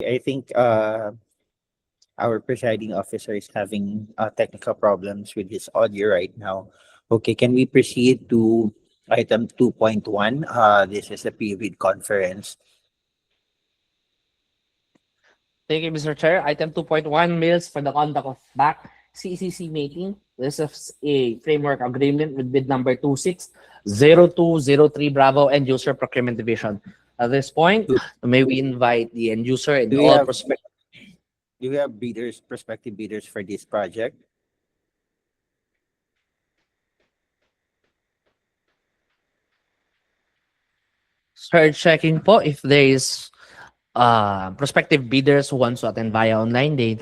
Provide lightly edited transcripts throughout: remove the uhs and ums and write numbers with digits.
I think our presiding officer is having technical problems with his audio right now. Okay, can we proceed to item 2.1? This is a PVID conference. Thank you, Mr. Chair. Item 2.1, meals for the conduct of back CCC meeting. This is a framework agreement with bid number 260203 Bravo End User Procurement Division. At this point, may we invite the end user and Do we all have prospective. do we have bidders, prospective bidders for this project? Start checking po if there is prospective bidders who wants to attend via online, they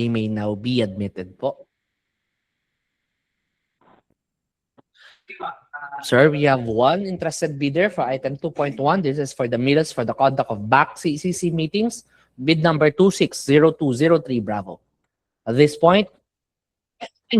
may now be admitted po. Sir, we have one interested bidder for item 2.1. This is for the meals for the conduct of back CCC meetings. Bid number 260203 Bravo. At this point,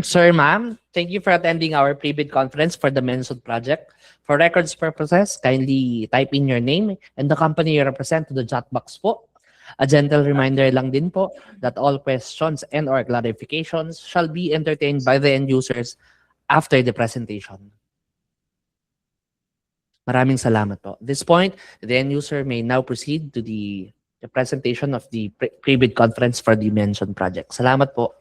sir, ma'am, thank you for attending our pre-bid conference for the mentioned project. For records purposes, kindly type in your name and the company you represent to the chat box po. A gentle reminder lang din po that all questions and or clarifications shall be entertained by the end users after the presentation. Maraming salamat po. At this point, the end user may now proceed to the presentation of the pre-bid conference for the mentioned project. Salamat po.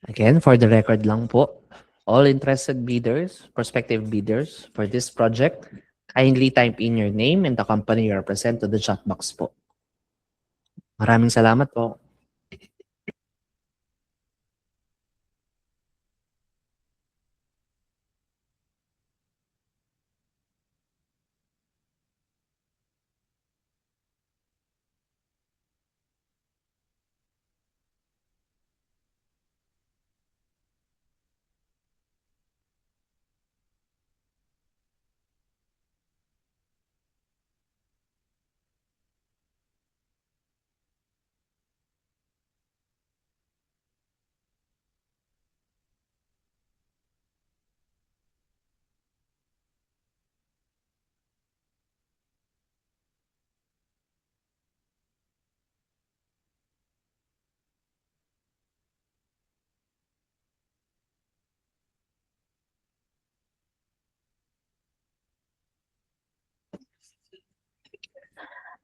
Again, for the record lang po, all interested bidders, prospective bidders for this project, kindly type in your name and the company you represent to the chat box po. Maraming salamat po.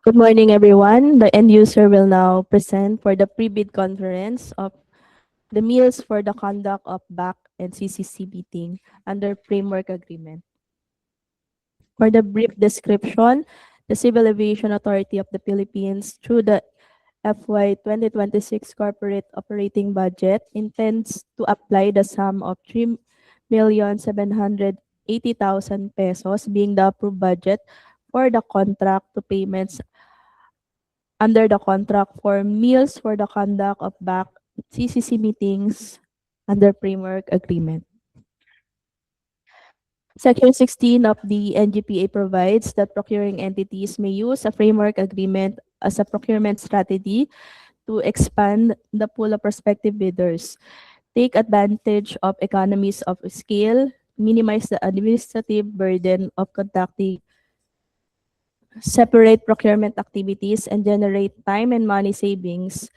Good morning, everyone. The end user will now present for the pre-bid conference of the meals for the conduct of BAC and CCC meeting under framework agreement. For the brief description, the Civil Aviation Authority of the Philippines, through the FY 2026 corporate operating budget, intends to apply the sum of 3,780,000 pesos, being the approved budget, for the contract to payments under the contract for meals for the conduct of BAC CCC meetings under framework agreement. Section 16 of the NGPA provides that procuring entities may use a framework agreement as a procurement strategy to expand the pool of prospective bidders, take advantage of economies of scale, minimize the administrative burden of conducting separate procurement activities, and generate time and money savings.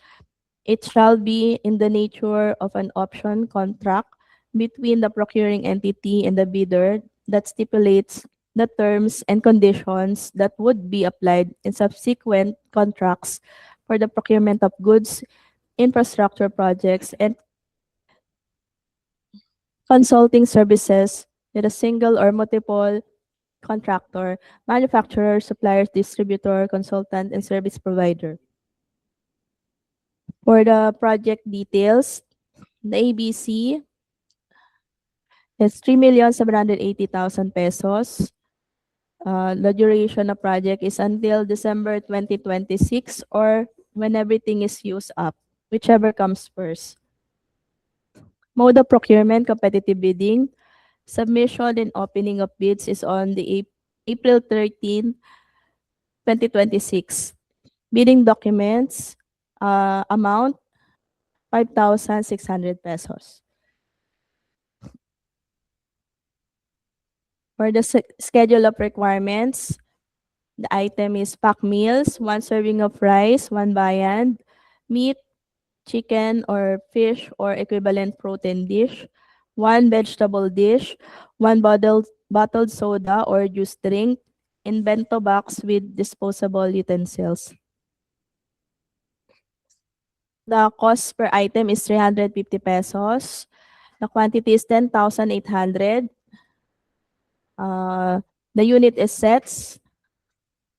It shall be in the nature of an option contract between the procuring entity and the bidder that stipulates the terms and conditions that would be applied in subsequent contracts for the procurement of goods, infrastructure projects, and consulting services with a single or multiple contractor, manufacturer, supplier, distributor, consultant, and service provider. For the project details, the ABC is 3,780,000 pesos. The duration of project is until December 2026 or when everything is used up, whichever comes first. Mode of procurement, competitive bidding. Submission and opening of bids is on the April 13, 2026. Bidding documents, amount 5,600 pesos. For the schedule of requirements, the item is pack meals, 1 serving of rice, 1 viand, meat, chicken or fish or equivalent protein dish, 1 vegetable dish, 1 bottled soda or juice drink, in bento box with disposable utensils. The cost per item is 350 pesos. The quantity is 10,800. The unit is sets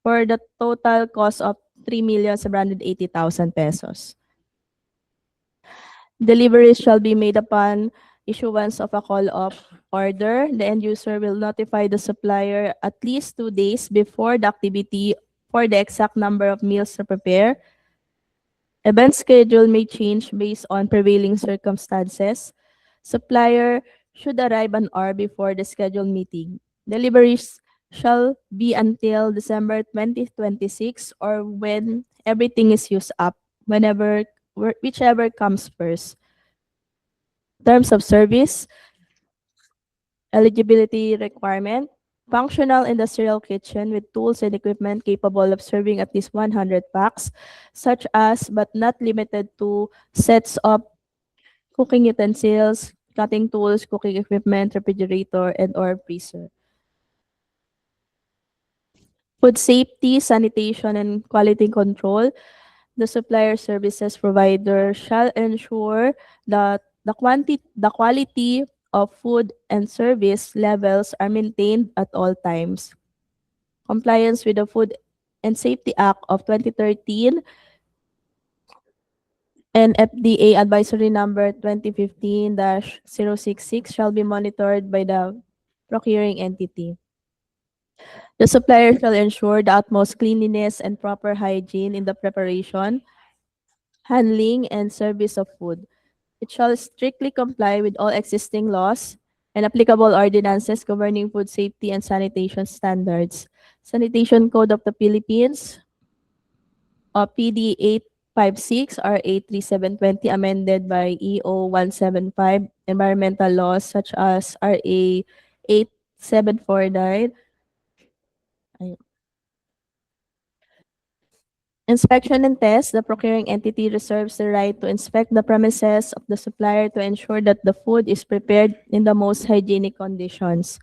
for the total cost of 3,780,000 pesos. Deliveries shall be made upon issuance of a call-off order. The end user will notify the supplier at least 2 days before the activity for the exact number of meals to prepare. Event schedule may change based on prevailing circumstances. Supplier should arrive an hour before the scheduled meeting. Deliveries shall be until December 2026 or when everything is used up, whichever comes first. Terms of service, eligibility requirement, functional industrial kitchen with tools and equipment capable of serving at least 100 packs, such as but not limited to sets of cooking utensils, cutting tools, cooking equipment, refrigerator, and or freezer. Food safety, sanitation, and quality control. The supplier services provider shall ensure that the quality of food and service levels are maintained at all times. Compliance with the Food and Safety Act of 2013 and FDA Advisory Number 2015-066 shall be monitored by the procuring entity. The supplier shall ensure the utmost cleanliness and proper hygiene in the preparation, handling, and service of food. It shall strictly comply with all existing laws and applicable ordinances governing food safety and sanitation standards. Sanitation Code of the Philippines, PD 856 R 83720 amended by EO 175, environmental laws such as RA 8749. Ayun. Inspection and test. The procuring entity reserves the right to inspect the premises of the supplier to ensure that the food is prepared in the most hygienic conditions.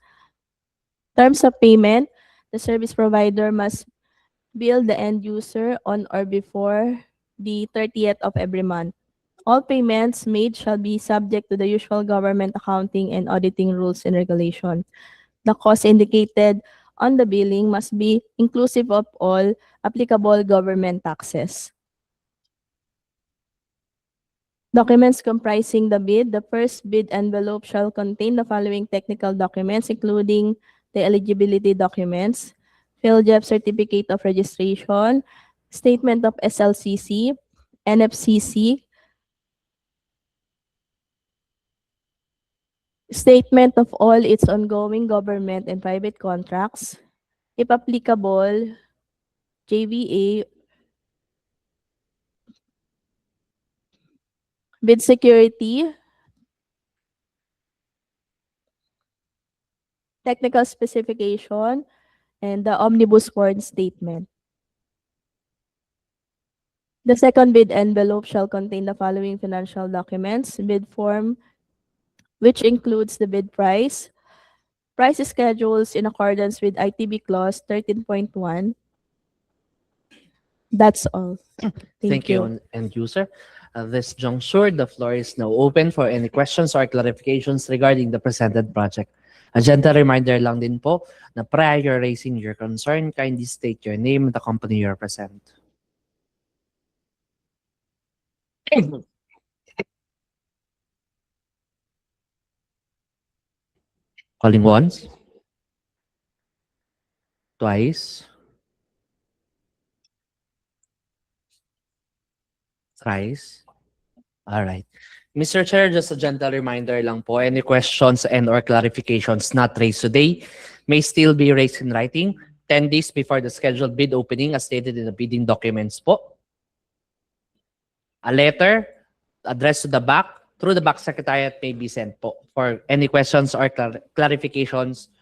Terms of payment. The service provider must bill the end user on or before the 30th of every month. All payments made shall be subject to the usual government accounting and auditing rules and regulation. The cost indicated on the billing must be inclusive of all applicable government taxes. Documents comprising the bid. The first bid envelope shall contain the following technical documents, including the eligibility documents, PhilJEP Certificate of Registration, Statement of SLCC, NFCC, Statement of all its ongoing government and private contracts, if applicable, JVA, bid security, technical specification, and the omnibus warrant statement. The second bid envelope shall contain the following financial documents: bid form, which includes the bid price schedules in accordance with ITB clause 13.1. That's all. Thank you, end user. At this juncture, the floor is now open for any questions or clarifications regarding the presented project. Agenda reminder lang din po na prior raising your concern, kindly state your name and the company you represent. Calling once. Twice. Thrice. All right. Mr. Chair, just a gentle reminder lang po, any questions and or clarifications not raised today may still be raised in writing 10 days before the scheduled bid opening as stated in the bidding documents po. A letter addressed to the back through the back secretariat may be sent po for any questions or clarifications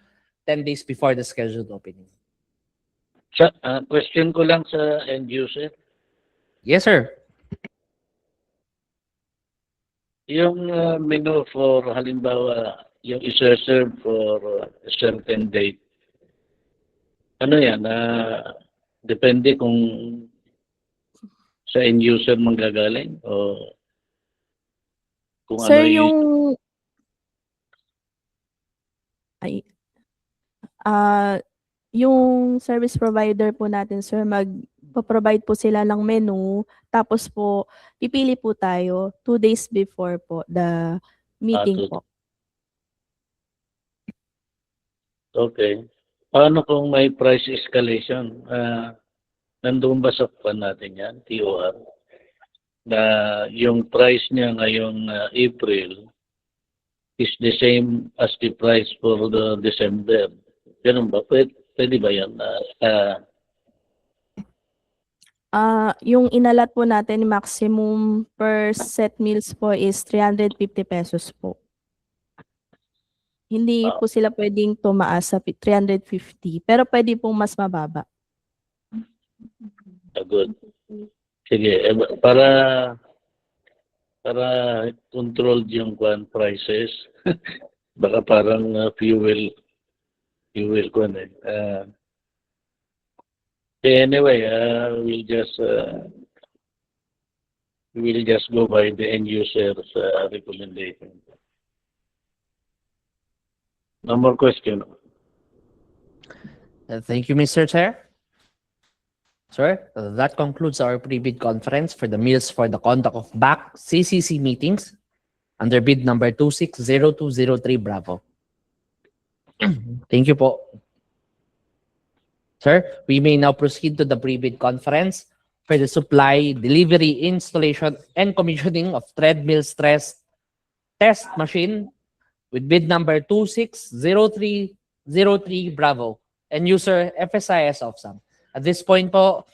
10 days before the scheduled opening. Question ko lang sa end user. Yes, sir. Yung menu for halimbawa, yung isa-serve for a certain date. Ano yan? Depende kung sa end user manggagaling o kung Sir, ano yung... yung service provider po natin, sir, magpo-provide po sila ng menu. Tapos po, pipili po tayo 2 days before po the meeting po. Okay. Paano kung may price escalation? Nandun ba sa pan natin yan, TOR? Na yung price niya ngayong April is the same as the price for the December. Ganun ba? Pwede ba yan? Yung inalat po natin, maximum per set meals po is 350 pesos po. Hindi po sila pwedeng tumaas sa 350, pero pwede pong mas mababa. Good. Sige, para controlled yung prices. Baka parang fuel kwan eh. Anyway, we'll just go by the end user's recommendation. No more question. Thank you, Mr. Chair. Sir, that concludes our pre-bid conference for the meals for the conduct of back CCC meetings under bid number 260203 Bravo. Thank you po. Sir, we may now proceed to the pre-bid conference for the supply, delivery, installation, and commissioning of treadmill stress test machine with bid number 260303 Bravo and user FSIS of SAM. At this point po,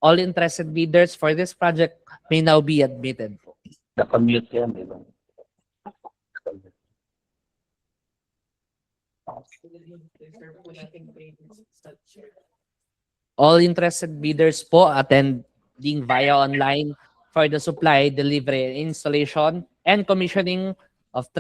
all interested bidders for this project may now be admitted po. Nakamute yan, di ba? All interested bidders po attending via online for the supply, delivery, installation, and commissioning of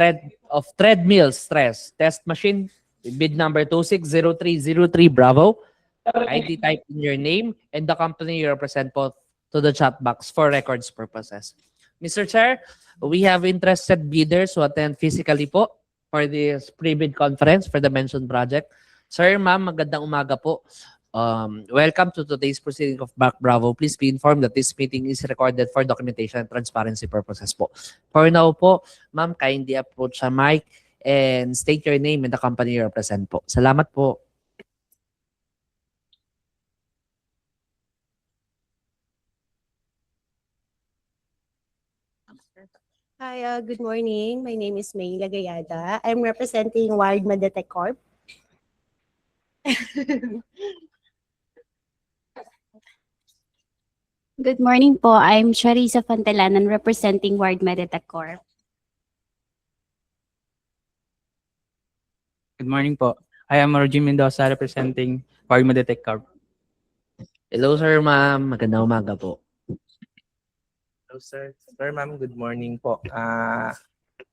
treadmill stress test machine with bid number 260303 Bravo. ID type in your name and the company you represent po to the chat box for records purposes. Mr. Chair, we have interested bidders who attend physically po for this pre-bid conference for the mentioned project. Sir, ma'am, magandang umaga po. Welcome to today's proceeding of Back Bravo. Please be informed that this meeting is recorded for documentation and transparency purposes po. For now po, ma'am, kindly approach sa mic and state your name and the company you represent po. Salamat po. Hi, good morning. My name is May Lagayada. I'm representing Wild Madetec Corp. Good morning po. I'm Charissa Fantelanan representing Ward Meditech Corp. Good morning po. I am Roger Mendoza representing Ward Meditech Corp. Hello, sir, ma'am. Magandang umaga po. Hello, sir. Sir, ma'am, good morning po.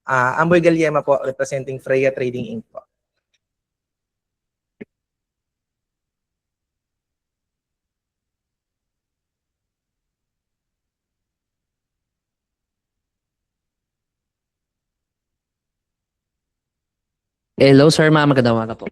Amboy Galiema po, representing Freya Trading Inc. po. Hello, sir, ma'am. Magandang umaga po.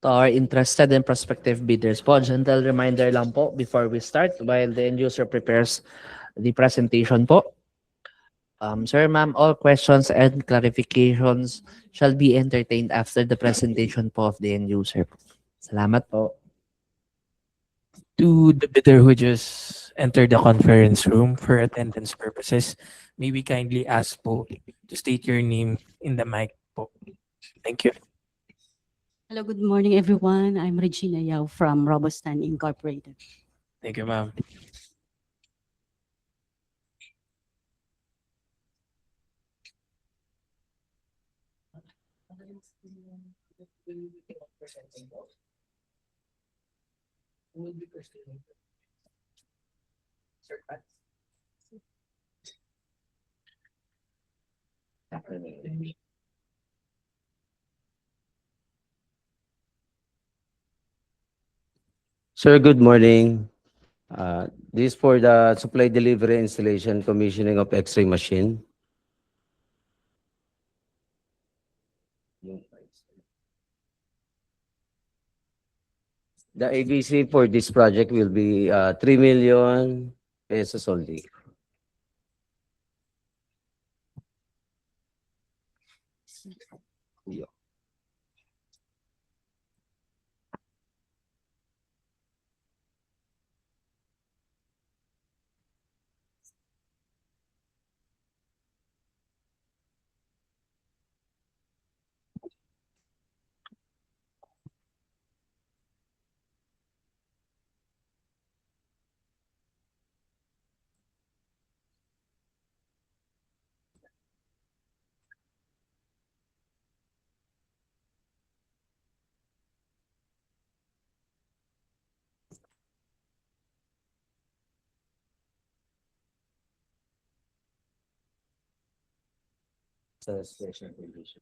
To our interested and prospective bidders po, gentle reminder lang po before we start while the end user prepares the presentation po. Sir, ma'am, all questions and clarifications shall be entertained after the presentation po of the end user. Salamat po. To the bidder who just entered the conference room for attendance purposes, may we kindly ask po to state your name in the mic po. Thank you. Hello, good morning, everyone. I'm Regina Yao from Robustan Incorporated. Thank you, ma'am. Sir, good morning. This is for the supply delivery installation commissioning of X-ray machine. The ABC for this project will be 3 million pesos only. Sa special condition.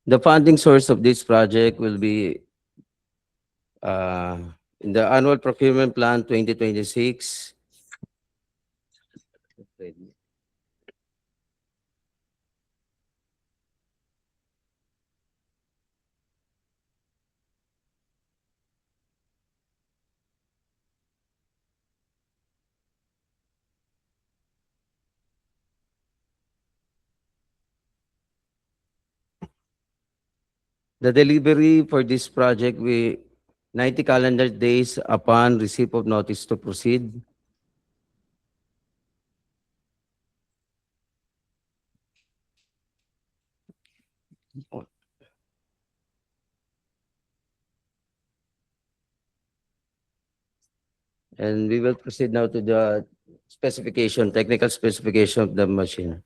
The funding source of this project will be in the annual procurement plan 2026. The delivery for this project will 90 calendar days upon receipt of notice to proceed. And we will proceed now to the specification, technical specification of the machine.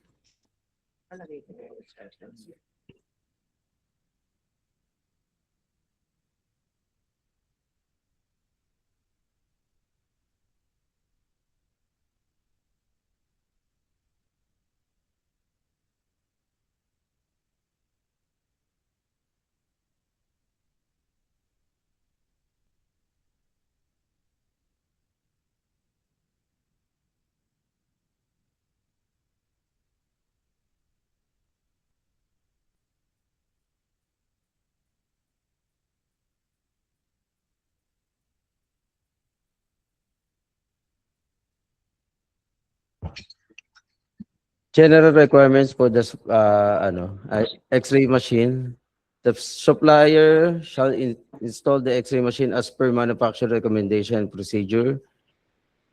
General requirements for the X-ray machine. The supplier shall install the X-ray machine as per manufacturer recommendation and procedure.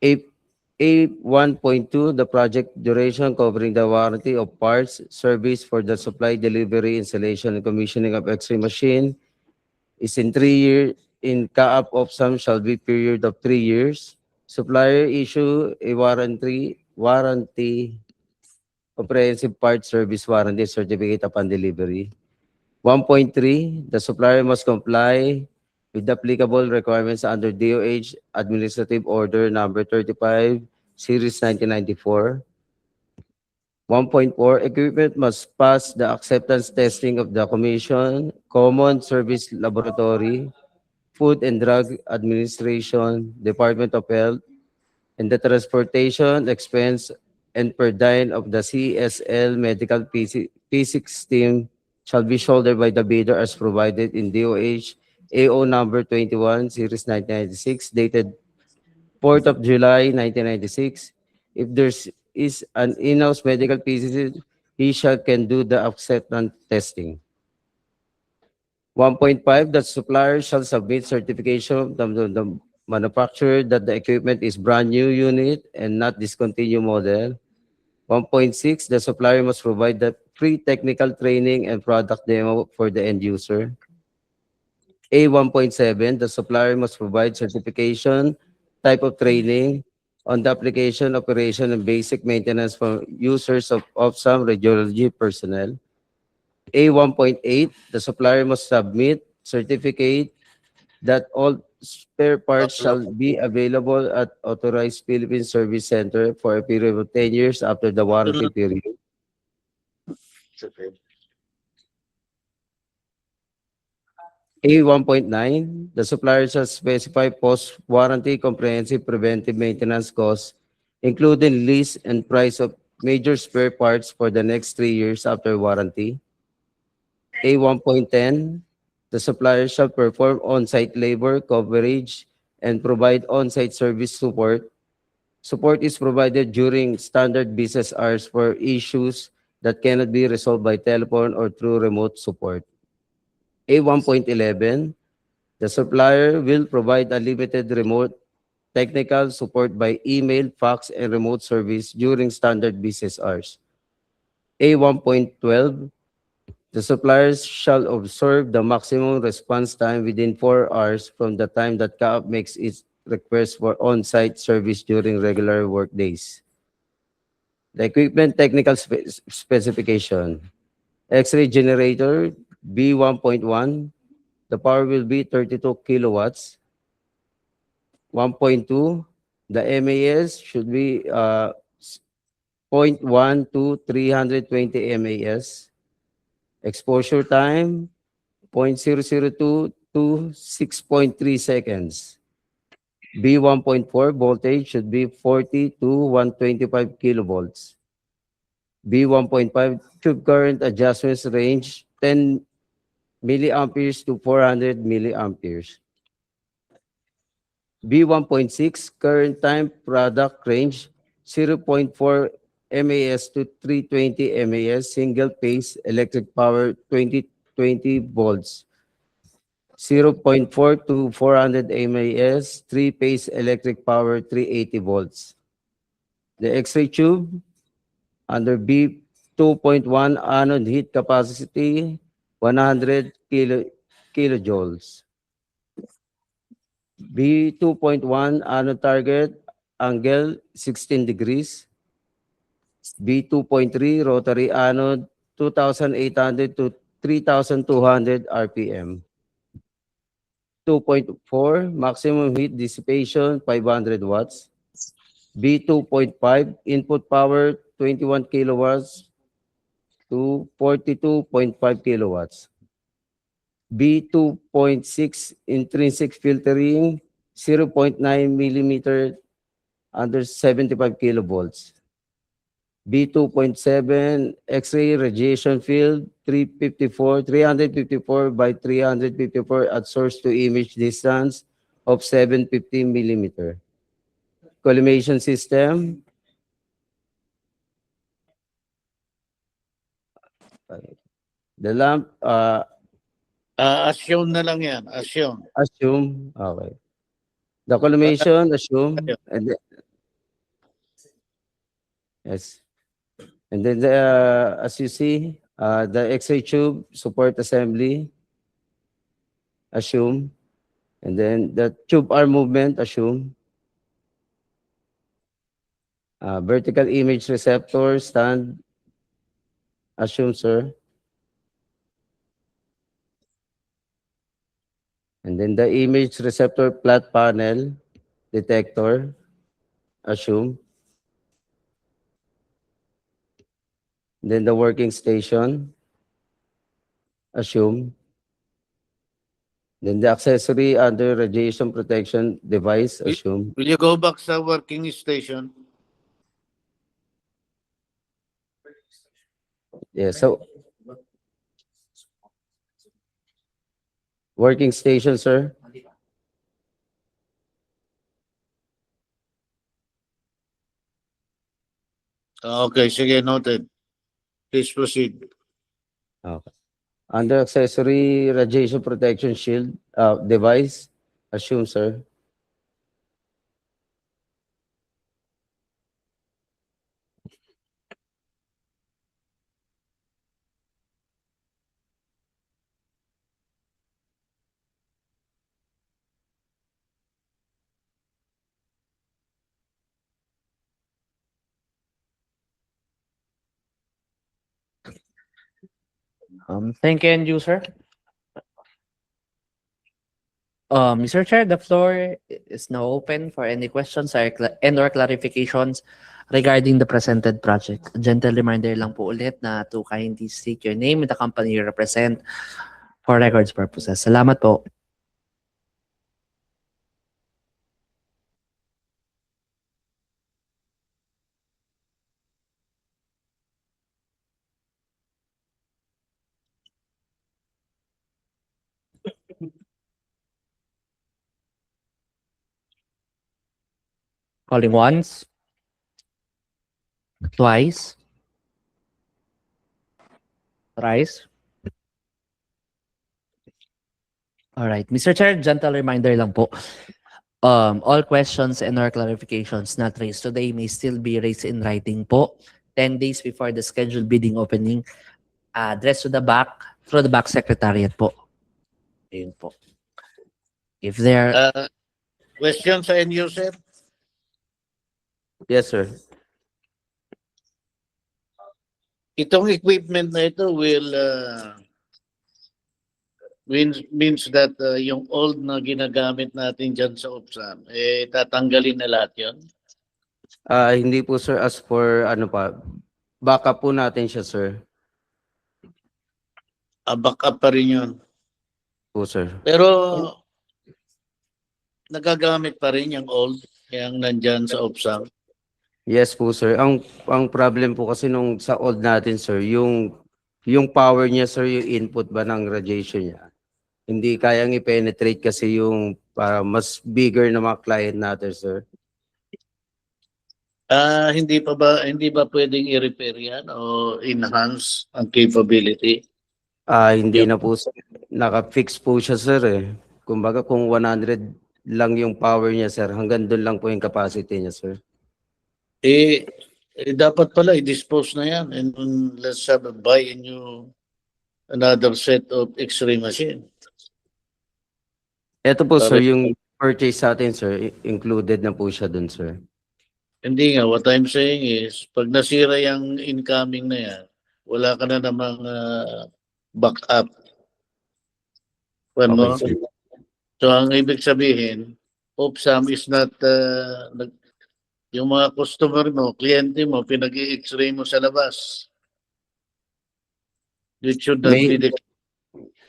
A1.2, the project duration covering the warranty of parts, service for the supply, delivery, installation, and commissioning of X-ray machine is in 3 years. In cap of sum shall be period of 3 years. Supplier issue a warranty comprehensive part service warranty certificate upon delivery. 1.3, the supplier must comply with the applicable requirements under DOH Administrative Order Number 35, Series 1994. 1.4, equipment must pass the acceptance testing of the Commission, Common Service Laboratory, Food and Drug Administration, Department of Health, and the transportation expense and per diem of the CSL Medical Physics team shall be shouldered by the bidder as provided in DOH AO number 21, Series 1996, dated 4th of July 1996. If there is an in-house medical physicist, he shall can do the acceptance testing. 1.5, the supplier shall submit certification of the manufacturer that the equipment is brand new unit and not discontinued model. 1.6, the supplier must provide the free technical training and product demo for the end user. A 1.7, the supplier must provide certification, type of training on the application, operation, and basic maintenance for users of some radiology personnel. A 1.8, the supplier must submit certificate that all spare parts shall be available at authorized Philippine Service Center for a period of 10 years after the warranty period. A 1.9, the supplier shall specify post-warranty comprehensive preventive maintenance costs, including lease and price of major spare parts for the next 3 years after warranty. A 1.10, the supplier shall perform on-site labor coverage and provide on-site service support. Support is provided during standard business hours for issues that cannot be resolved by telephone or through remote support. A 1.11, the supplier will provide unlimited remote technical support by email, fax, and remote service during standard business hours. A 1.12, the suppliers shall observe the maximum response time within 4 hours from the time that CAAP makes its request for on-site service during regular work days. The equipment technical specification. X-ray generator B1.1, the power will be 32 kilowatts. 1.2, the MAS should be 0.1 to 320 MAS. Exposure time, 0.002 to 6.3 seconds. B1.4 voltage should be 40 to 125 kilovolts. B1.5 tube current adjustments range 10 milliamperes to 400 milliamperes. B1.6 current time product range 0.4 MAS to 320 MAS single phase electric power 20 volts. 0.4 to 400 MAS 3-phase electric power 380 volts. The X-ray tube under B 2.1 anode heat capacity 100 kilojoules. B 2.1 anode target angle 16 degrees. B 2.3 rotary anode 2,800 to 3,200 RPM. 2.4 maximum heat dissipation 500 watts. B 2.5 input power 21 kilowatts to 42.5 kilowatts. B 2.6 intrinsic filtering 0.9 millimeter under 75 kilovolts. B 2.7 X-ray radiation field 354 by 354 at source to image distance of 750 millimeter. Collimation system. The lamp Assume na lang yan. Assume. assume okay. The collimation assume and yes. And then as you see, the X-ray tube support assembly assume, and then the tube arm movement assume. Vertical image receptor stand assume, sir. And then the image receptor flat panel detector, assume. Then the working station, assume. Then the accessory under radiation protection device, assume. Will you go back sa working station? Yeah, so working station, sir. Okay, sige, noted. Please proceed. Okay. Under accessory radiation protection shield device, assume, sir. Thank you, end user. Mr. Chair, the floor is now open for any questions and/or clarifications regarding the presented project. A gentle reminder lang po ulit na to kindly state your name and the company you represent for records purposes. Salamat po. Calling once, twice, thrice. All right, Mr. Chair, gentle reminder lang po. All questions and/or clarifications not raised today may still be raised in writing po 10 days before the scheduled bidding opening, addressed to the back through the back secretariat po. Ayun po. If there Question sa end user? Yes, sir. Itong equipment na ito will means that yung old na ginagamit natin dyan sa OPSAM, tatanggalin na lahat yun? Hindi po, sir, as for backup po natin siya, sir. Backup pa rin yun. Po, sir. Pero nagagamit pa rin yung old, yung nandyan sa OPSAM. Yes po, sir. Ang problem po kasi nung sa old natin, sir, yung power niya, sir, yung input ba ng radiation niya, hindi kayang i-penetrate kasi yung para mas bigger na mga client natin, sir. Hindi ba pwedeng i-repair yan o enhance ang capability? Hindi na po, sir. Naka-fix po siya, sir, eh. Kumbaga kung 100 lang yung power niya, sir, hanggang doon lang po yung capacity niya, sir. Dapat pala i-dispose na yan and let's buy a new another set of X-ray machine. Ito po, sir, yung purchase sa atin, sir, included na po siya doon, sir. Hindi nga, what I'm saying is, pag nasira yung incoming na yan, wala ka na namang backup. Ano mo? Okay, sir. So, ang ibig sabihin, OPSAM is not, yung mga customer mo, kliyente mo, pinag-i-x-ray mo sa labas. It should not be the...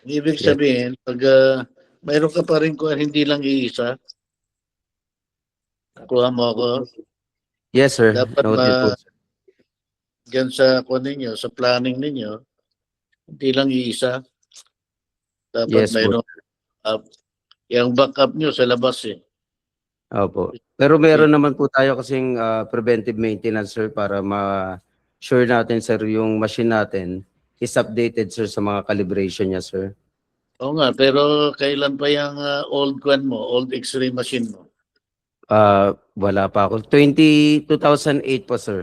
Ibig sabihin, pag mayroon ka pa rin kung hindi lang iisa, kuha mo ako. Yes, sir. Dapat Noted po, sir. dyan sa ninyo, sa planning ninyo, hindi lang iisa. Dapat Yes, mayroon yung backup nyo sa labas eh. Opo. Pero meron naman po tayo kasing preventive maintenance, sir, para ma-sure natin, sir, yung machine natin is updated, sir, sa mga calibration niya, sir. Oo nga, pero kailan pa yung old X-ray machine mo? Wala pa ako. 2008 po, sir.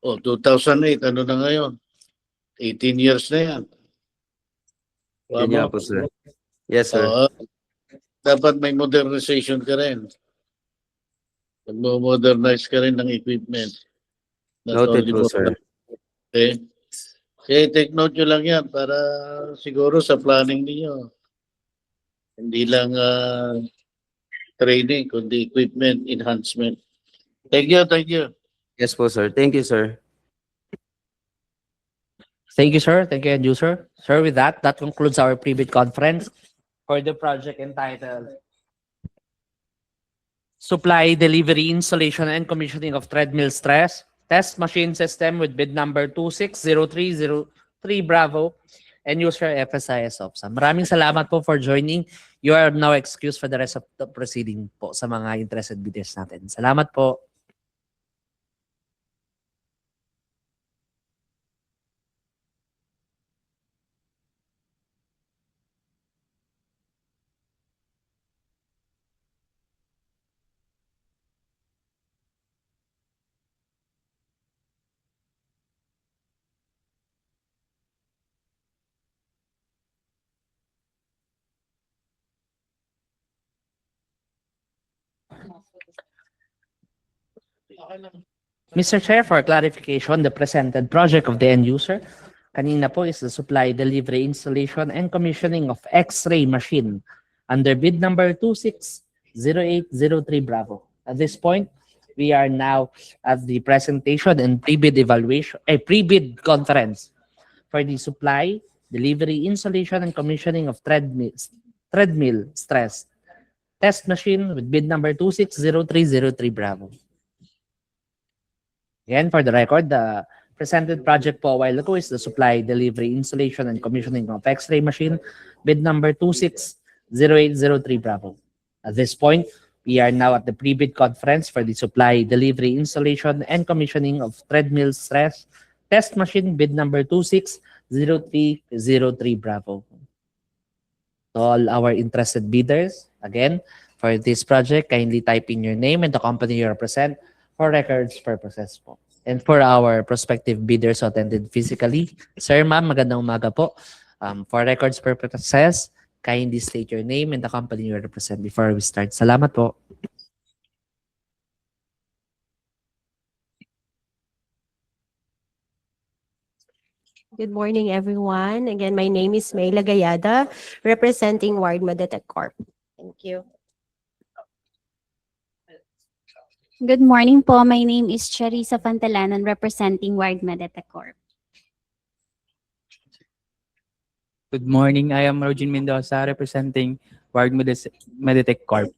2008, ano na ngayon? 18 years na yan. Yan nga po, sir. Yes, sir. Dapat may modernization ka rin. Mag-modernize ka rin ng equipment. Noted po, sir. Okay. Take note nyo lang yan para siguro sa planning niyo Hindi lang training, kundi equipment enhancement. Thank you, thank you. Yes po, sir. Thank you, sir. Thank you, sir. Thank you, end user. Sir, with that, that concludes our pre-bid conference for the project entitled Supply, Delivery, Installation, and Commissioning of Treadmill Stress Test Machine System with bid number 260303 Bravo and user FSIS OPSA. Maraming salamat po for joining. You are now excused for the rest of the proceeding po sa mga interested bidders natin. Salamat po. Mr. Chair, for clarification, the presented project of the end user kanina po is the supply, delivery, installation, and commissioning of X-ray machine under bid number 260803 Bravo. At this point, we are now at the presentation and pre-bid evaluation, pre-bid conference for the supply, delivery, installation, and commissioning of treadmill stress test machine with bid number 260303 Bravo. Again, for the record, the presented project po a while ago is the supply, delivery, installation, and commissioning of X-ray machine, bid number 260803 Bravo. At this point, we are now at the pre-bid conference for the supply, delivery, installation, and commissioning of treadmill stress test machine, bid number 260303 Bravo. To all our interested bidders, again, for this project, kindly type in your name and the company you represent for records purposes po. And for our prospective bidders who attended physically, sir, ma'am, magandang umaga po. For records purposes, kindly state your name and the company you represent before we start. Salamat po. Good morning, everyone. Again, my name is Mayla Gayada, representing Ward Meditech Corp. Thank you. Good morning po. My name is Charissa Fantalanan, representing Ward Meditech Corp. Good morning. I am Rogin Mendoza representing Ward Meditech Corp.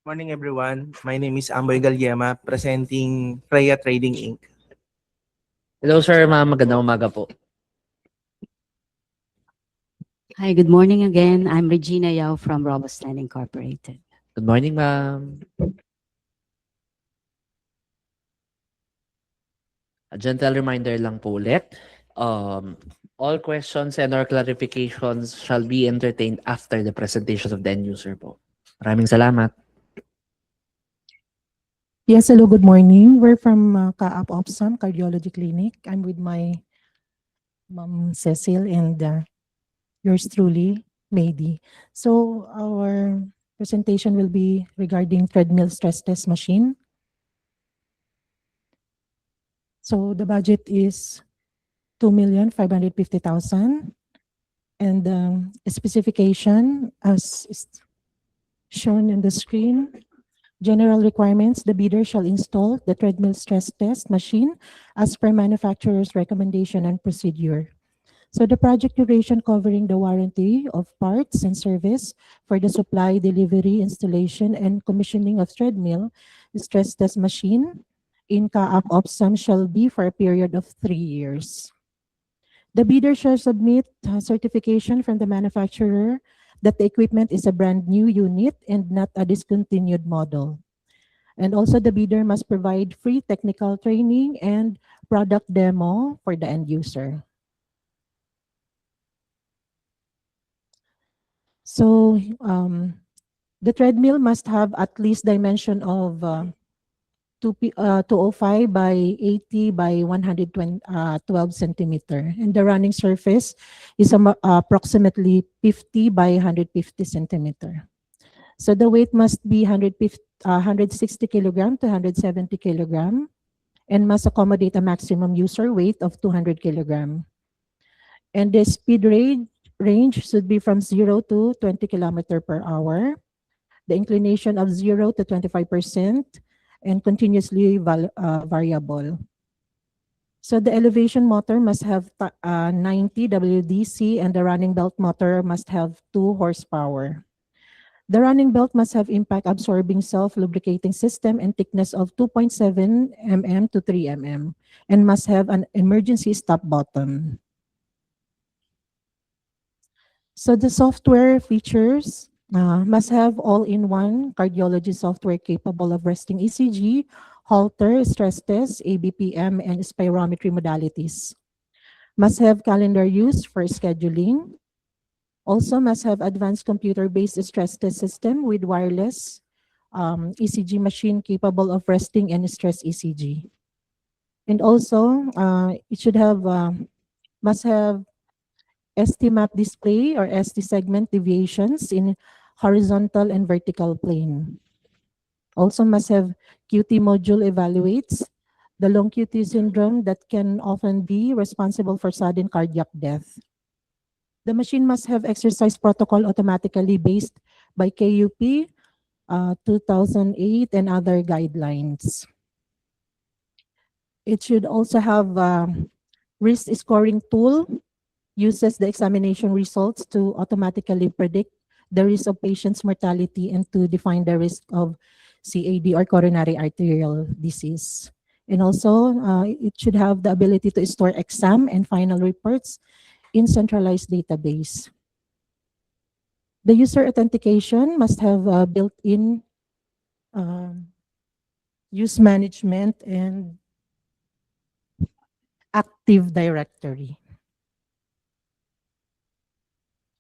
Morning, everyone. My name is Amboy Galiema, presenting Freya Trading Inc. Hello, sir, ma'am. Magandang umaga po. Hi, good morning again. I'm Regina Yao from Robostan Incorporated. Good morning, ma'am. A gentle reminder lang po ulit. All questions and or clarifications shall be entertained after the presentation of the end user po. Maraming salamat. Yes, hello, good morning. We're from Kaap Opsam Cardiology Clinic. I'm with my mom, Cecil, and yours truly, Mady. So our presentation will be regarding treadmill stress test machine. So the budget is 2,550,000, and the specification as is shown in the screen. General requirements: the bidder shall install the treadmill stress test machine as per manufacturer's recommendation and procedure. So the project duration covering the warranty of parts and service for the supply, delivery, installation, and commissioning of treadmill stress test machine in Kaap Opsam shall be for a period of 3 years. The bidder shall submit certification from the manufacturer that the equipment is a brand new unit and not a discontinued model. And also the bidder must provide free technical training and product demo for the end user. So the treadmill must have at least dimension of 205 by 80 by 112 centimeter, and the running surface is approximately 50 by 150 centimeter. So the weight must be 160 kilogram to 170 kilogram and must accommodate a maximum user weight of 200 kilogram. And the speed range should be from 0 to 20 kilometer per hour. The inclination of 0 to 25% and continuously variable. So the elevation motor must have 90 WDC and the running belt motor must have 2 horsepower. The running belt must have impact absorbing self-lubricating system and thickness of 2.7 mm to 3 mm and must have an emergency stop button. So the software features must have all-in-one cardiology software capable of resting ECG, Holter, stress test, ABPM, and spirometry modalities. Must have calendar use for scheduling. Also must have advanced computer-based stress test system with wireless ECG machine capable of resting and stress ECG. And also, it should have, must have ST-map display or ST segment deviations in horizontal and vertical plane. Also must have QT module evaluates the long QT syndrome that can often be responsible for sudden cardiac death. The machine must have exercise protocol automatically based by KUP 2008 and other guidelines. It should also have risk scoring tool, uses the examination results to automatically predict the risk of patient's mortality and to define the risk of CAD or coronary arterial disease. And also, it should have the ability to store exam and final reports in centralized database. The user authentication must have built-in use management and Active Directory.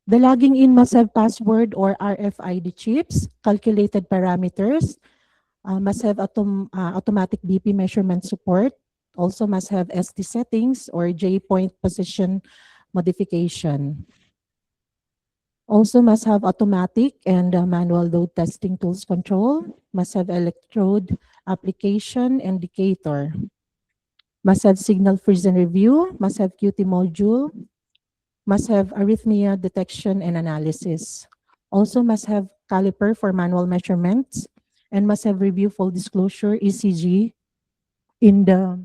The logging in must have password or RFID chips, calculated parameters, must have automatic BP measurement support, also must have ST settings or J-point position modification. Also must have automatic and manual load testing tools control, must have electrode application indicator, must have signal freeze and review, must have QT module, must have arrhythmia detection and analysis. Also must have caliper for manual measurements and must have review full disclosure ECG in the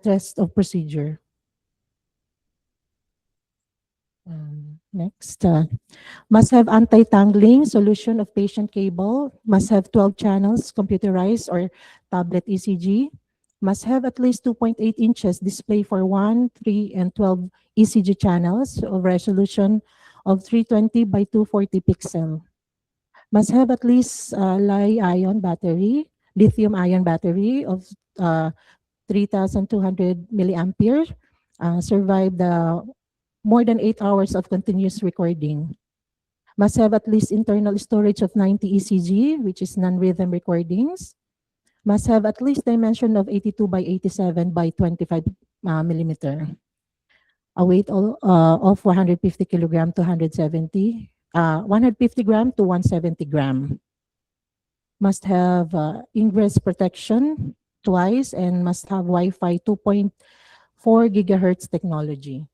test of procedure. Next, must have anti-tangling solution of patient cable, must have 12 channels computerized or tablet ECG, must have at least 2.8 inches display for 1, 3, and 12 ECG channels of resolution of 320 by 240 pixel. Must have at least lithium-ion battery of 3,200 milliampere, survive the more than 8 hours of continuous recording. Must have at least internal storage of 90 ECG, which is non-rhythm recordings. Must have at least dimension of 82 by 87 by 25 millimeter. A weight of 150 kilogram to 170, 150 gram to 170 gram. Must have ingress protection twice and must have Wi-Fi 2.4 gigahertz technology.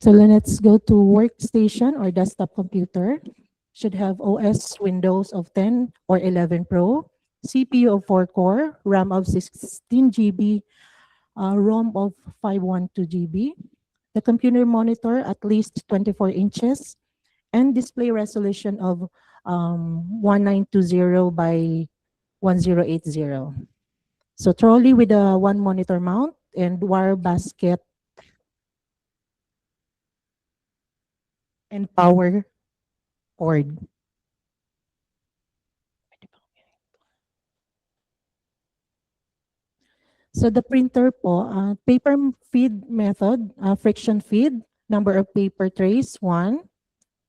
So let's go to workstation or desktop computer. Should have OS Windows of 10 or 11 Pro, CPU of 4 core, RAM of 16 GB, ROM of 512 GB. The computer monitor at least 24 inches and display resolution of 1920 by 1080. So trolley with a 1 monitor mount and wire basket and power cord. So the printer po, paper feed method, friction feed, number of paper trays, 1.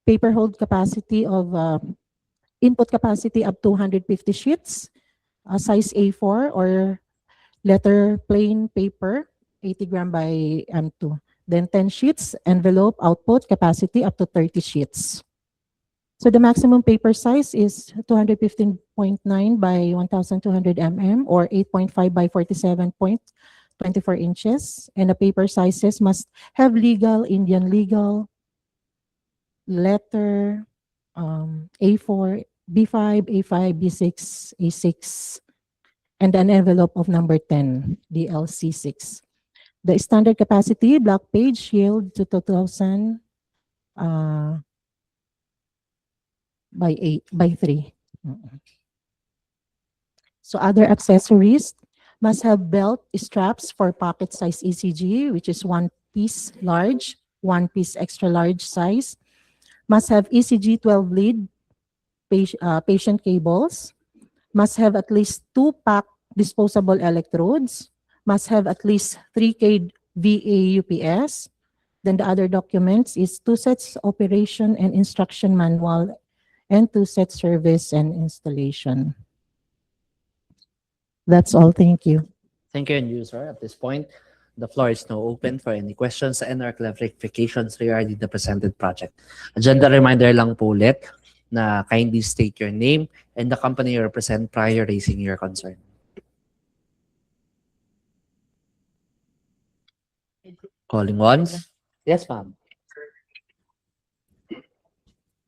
Paper hold capacity of, input capacity up to 150 sheets, size A4 or letter plain paper, 80 gram by M2. Then 10 sheets, envelope output capacity up to 30 sheets. So the maximum paper size is 215.9 by 1,200 mm or 8.5 by 47.2 24 inches, and the paper sizes must have legal, Indian legal, letter, A4, B5, A5, B6, A6, and an envelope of number 10, DLC6. The standard capacity, black page, yield to 2,000 by 3. So other accessories must have belt straps for pocket size ECG, which is 1 piece large, 1 piece extra large size. Must have ECG 12 lead patient cables. Must have at least 2 pack disposable electrodes. Must have at least 3K VA UPS. Then the other documents is 2 sets operation and instruction manual and 2 sets service and installation. That's all. Thank you. Thank you, end user. At this point, the floor is now open for any questions and/or clarifications regarding the presented project. Agenda reminder lang po ulit na kindly state your name and the company you represent prior raising your concern. Calling once. Yes, ma'am.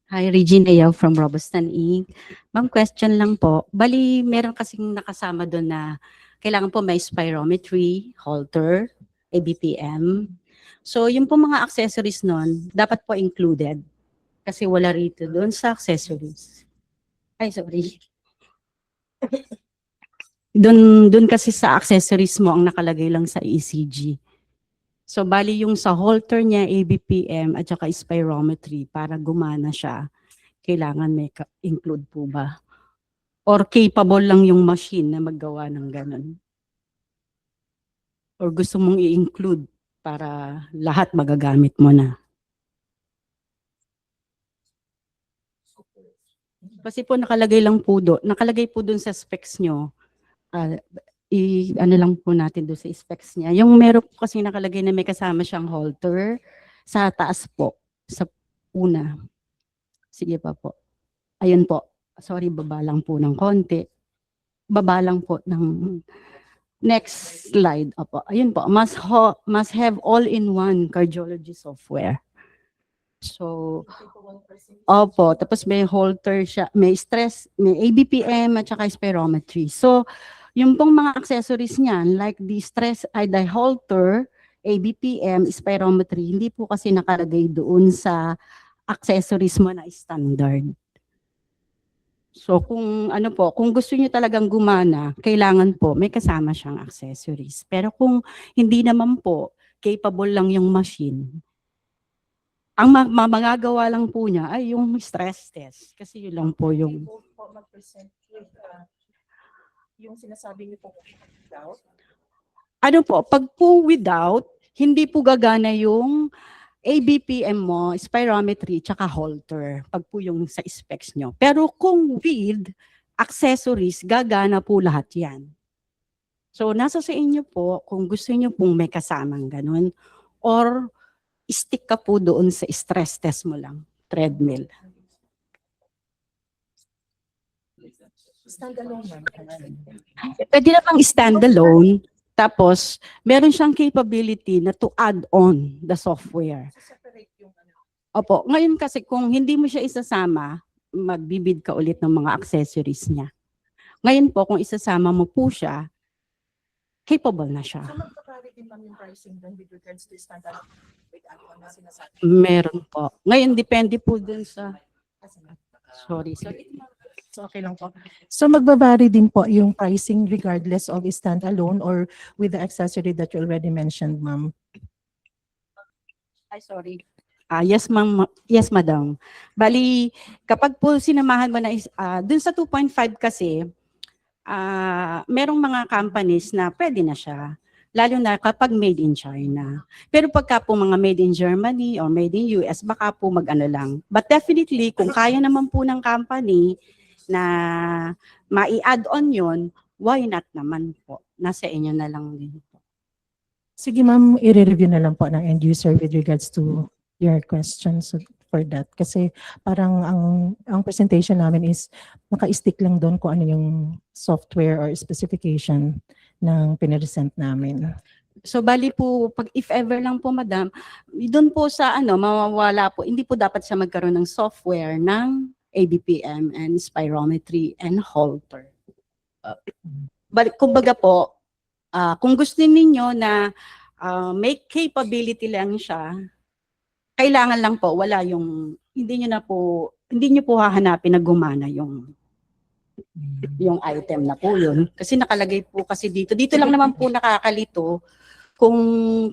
Hi, Regina Yao from Robustan Inc. Ma'am, question lang po. Bali, meron kasing nakasama doon na kailangan po may spirometry, halter, ABPM. So, yung po mga accessories nun, dapat po included. Kasi wala rito doon sa accessories. Ay, sorry. Doon kasi sa accessories mo ang nakalagay lang sa ECG. So, bali yung sa halter niya, ABPM at saka spirometry para gumana siya, kailangan may include po ba? Or capable lang yung machine na maggawa ng ganun? Or gusto mong i-include para lahat magagamit mo na? Kasi po nakalagay po doon sa specs nyo, ano lang po natin doon sa specs niya. Yung meron po kasi nakalagay na may kasama siyang halter sa taas po, sa una. Sige pa po. Ayun po. Sorry, baba lang po ng konti. Baba lang po ng next slide. Opo. Ayun po. Must have all-in-one cardiology software. So, opo. Tapos may halter siya, may stress, may ABPM at saka spirometry. So, yung pong mga accessories niyan, like the the halter, ABPM, spirometry, hindi po kasi nakalagay doon sa accessories mo na standard. So kung kung gusto niyo talagang gumana, kailangan po may kasama siyang accessories. Pero kung hindi naman po, capable lang yung machine, ang magagawa lang po niya ay yung stress test. Kasi yun lang po yung... Yung sinasabi niyo po without? Ano po, pag po without, hindi po gagana yung ABPM mo, spirometry, tsaka halter, pag po yung sa specs nyo. Pero kung with accessories, gagana po lahat yan. So, nasa sa inyo po, kung gusto nyo pong may kasamang ganun, or stick ka po doon sa stress test mo lang, treadmill. Standalone man. Pwede namang standalone, tapos meron siyang capability na to add on the software. Opo, ngayon kasi kung hindi mo siya isasama, magbibid ka ulit ng mga accessories niya. Ngayon po, kung isasama mo po siya, capable na siya. So magkakari din lang yung pricing doon with regards to standalone with add-on na sinasabi? Meron po. Ngayon, depende po dun sa... Sorry. So okay lang po. So magbabari din po yung pricing regardless of standalone or with the accessory that you already mentioned, ma'am. Ay, sorry. Yes, ma'am. Yes, madam. Bali, kapag po sinamahan mo na, dun sa 2.5 kasi, merong mga companies na pwede na siya. Lalo na kapag made in China. Pero pagka po mga made in Germany or made in US, baka po mag-ano lang. But definitely, kung kaya naman po ng company na mai-add on yun, why not naman po? Nasa inyo na lang din po. Sige ma'am, i-review na lang po ng end user with regards to your questions for that. Kasi parang ang presentation namin is naka-stick lang doon kung ano yung software or specification ng pinresent namin. So bali po, pag if ever lang po madam, doon po sa mawawala po, hindi po dapat siya magkaroon ng software ng ABPM and spirometry and Holter. Kumbaga po, kung gusto ninyo na may capability lang siya, kailangan lang po wala yung hindi niyo po hahanapin na gumana yung item na po yun. Kasi nakalagay po kasi dito. Dito lang naman po nakakalito kung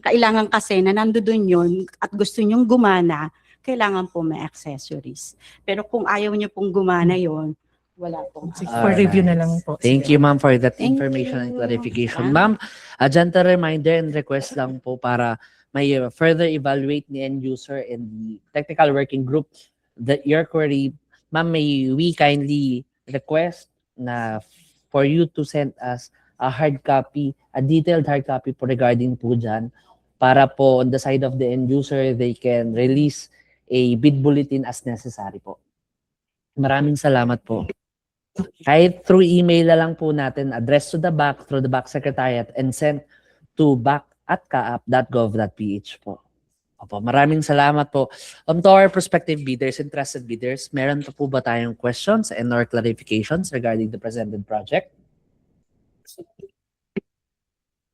kailangan kasi na nandoon yun at gusto nyong gumana, kailangan po may accessories. Pero kung ayaw niyo pong gumana yon, wala po. For review na lang po. Thank you, ma'am, for that Thank information and you. clarification. Ma'am, a gentle reminder and request lang po para may further evaluate ni end user and the technical working group that your query. Ma'am, may we kindly request na for you to send us a hard copy, a detailed hard copy po regarding po dyan, para po on the side of the end user, they can release a bid bulletin as necessary po. Maraming salamat po. Kahit through email na lang po natin, address to the back, through the back secretariat, and send to back@kaap.gov.ph po. Opo, maraming salamat po. To our prospective bidders, interested bidders, meron pa po ba tayong questions and or clarifications regarding the presented project?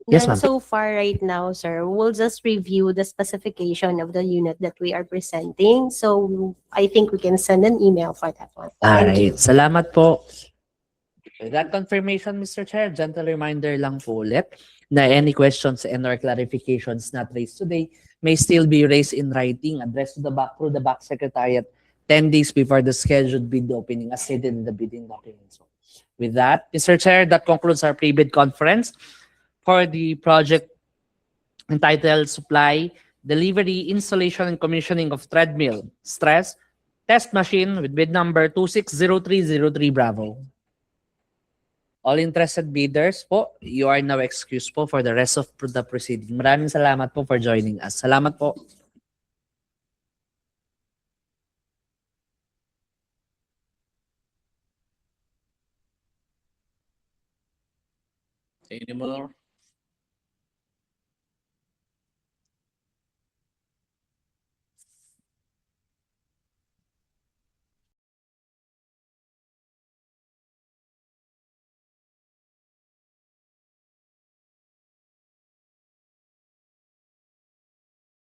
Yes, None ma'am. so far right now, sir. We'll just review the specification of the unit that we are presenting. So I think we can send an email for that one. Thank you. Alright, salamat po. With that confirmation, Mr. Chair, gentle reminder lang po ulit na any questions and or clarifications not raised today may still be raised in writing, addressed to the back through the back secretariat 10 days before the scheduled bid opening as stated in the bidding document. So, with that, Mr. Chair, that concludes our pre-bid conference for the project entitled Supply, Delivery, Installation, and Commissioning of Treadmill Stress Test Machine with bid number 260303 Bravo. All interested bidders po, you are now excused po for the rest of the proceeding. Maraming salamat po for joining us. Salamat po. Any more?